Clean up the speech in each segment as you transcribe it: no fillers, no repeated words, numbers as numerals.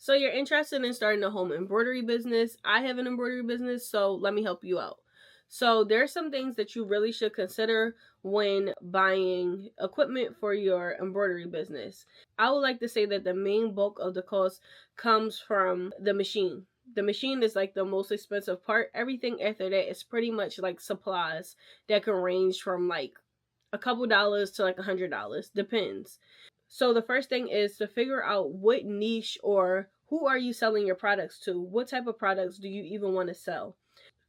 So you're interested in starting a home embroidery business. I have an embroidery business, so let me help you out. So there's some things that you really should consider when buying equipment for your embroidery business. I would like to say that the main bulk of the cost comes from the machine. The machine is like the most expensive part. Everything after that is pretty much like supplies that can range from like a couple dollars to like $100, depends. So the first thing is to figure out what niche or who are you selling your products to? What type of products do you even want to sell?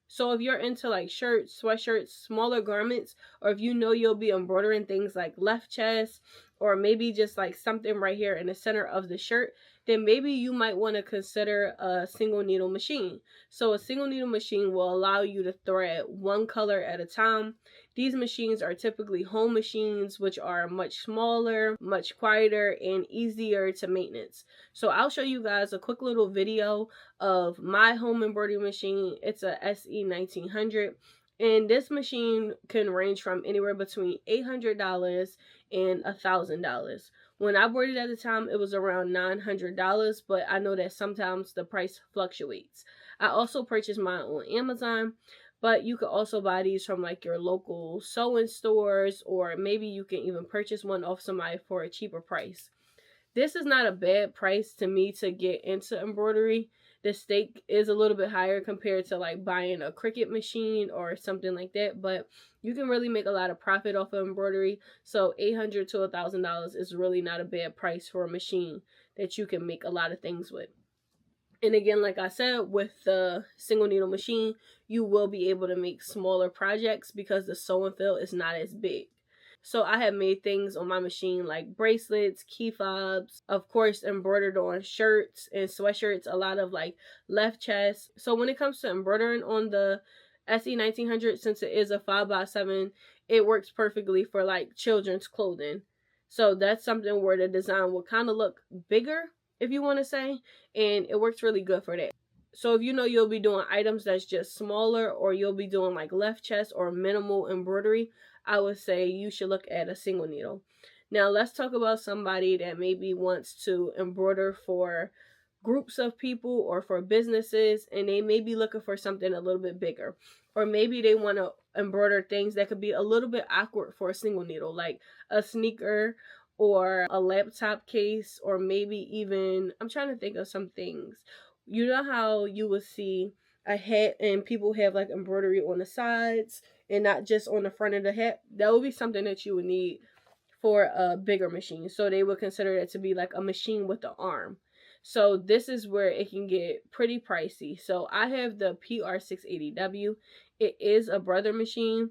So if you're into like shirts, sweatshirts, smaller garments, or if you know you'll be embroidering things like left chest, or maybe just like something right here in the center of the shirt, then maybe you might want to consider a single needle machine. So a single needle machine will allow you to thread one color at a time. These machines are typically home machines, which are much smaller, much quieter, and easier to maintenance. So I'll show you guys a quick little video of my home embroidery machine. It's a SE 1900, and this machine can range from anywhere between $800 and $1,000. When I bought it at the time, it was around $900, but I know that sometimes the price fluctuates. I also purchased mine on Amazon, but you could also buy these from like your local sewing stores, or maybe you can even purchase one off somebody for a cheaper price. This is not a bad price to me to get into embroidery. The stake is a little bit higher compared to like buying a Cricut machine or something like that, but you can really make a lot of profit off of embroidery. So $800 to $1,000 is really not a bad price for a machine that you can make a lot of things with. And again, like I said, with the single needle machine, you will be able to make smaller projects because the sewing field is not as big. So I have made things on my machine like bracelets, key fobs, of course embroidered on shirts and sweatshirts, a lot of like left chest. So when it comes to embroidering on the SE 1900, since it is a 5x7, it works perfectly for like children's clothing. So that's something where the design will kind of look bigger, if you want to say, and it works really good for that. So if you know you'll be doing items that's just smaller, or you'll be doing like left chest or minimal embroidery, I would say you should look at a single needle. Now let's talk about somebody that maybe wants to embroider for groups of people or for businesses, and they may be looking for something a little bit bigger. Or maybe they want to embroider things that could be a little bit awkward for a single needle, like a sneaker or a laptop case, or maybe even, I'm trying to think of some things. You know how you would see a hat and people have like embroidery on the sides and not just on the front of the hat? That would be something that you would need for a bigger machine. So they would consider it to be like a machine with an arm. So this is where it can get pretty pricey. So I have the PR680W. It is a brother machine,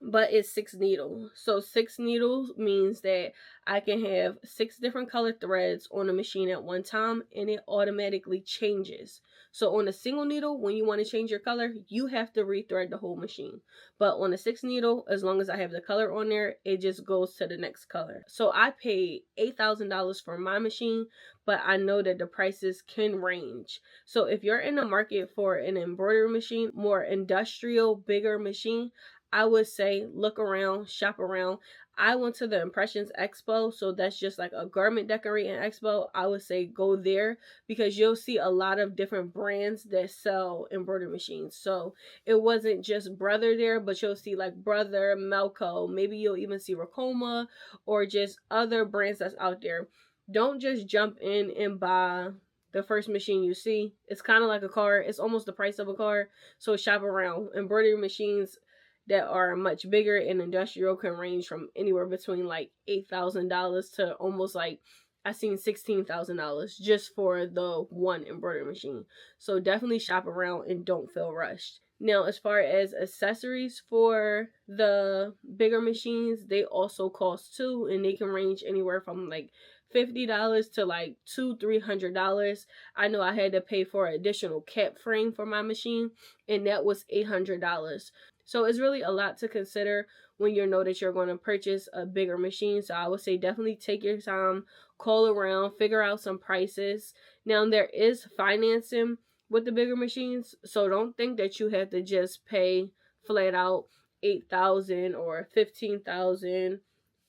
but it's 6 needles. So 6 needles means that I can have 6 different color threads on the machine at one time, and it automatically changes. So on a single needle, when you want to change your color, you have to rethread the whole machine. But on a 6 needle, as long as I have the color on there, it just goes to the next color. So I paid $8,000 for my machine, but I know that the prices can range. So if you're in the market for an embroidery machine, more industrial, bigger machine, I would say look around, shop around. I went to the Impressions Expo, so that's just like a garment decorating expo. I would say go there because you'll see a lot of different brands that sell embroidery machines. So it wasn't just Brother there, but you'll see like Brother, Melco, maybe you'll even see Racoma, or just other brands that's out there. Don't just jump in and buy the first machine you see. It's kind of like a car. It's almost the price of a car. So shop around. Embroidery machines that are much bigger and industrial can range from anywhere between like $8,000 to almost like I seen $16,000 just for the one embroidery machine. So definitely shop around and don't feel rushed. Now, as far as accessories for the bigger machines, they also cost too, and they can range anywhere from like $50 to like $200-300. I know I had to pay for an additional cap frame for my machine, and that was $800. So it's really a lot to consider when you know that you're going to purchase a bigger machine. So I would say definitely take your time, call around, figure out some prices. Now there is financing with the bigger machines, so don't think that you have to just pay flat out $8,000 or $15,000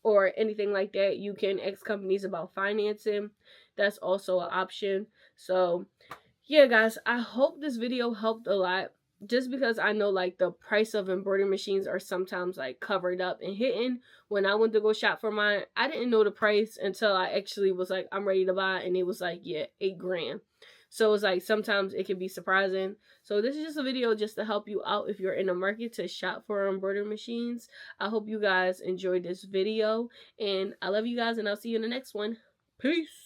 or anything like that. You can ask companies about financing. that's also an option. So yeah, guys, I hope this video helped a lot. Just because I know like the price of embroidery machines are sometimes like covered up and hidden. When I went to go shop for mine, I didn't know the price until I actually was like, I'm ready to buy, and it was like, yeah, $8 grand. So it's like sometimes it can be surprising. So this is just a video just to help you out if you're in the market to shop for embroidery machines. I hope you guys enjoyed this video, and I love you guys, and I'll see you in the next one. Peace.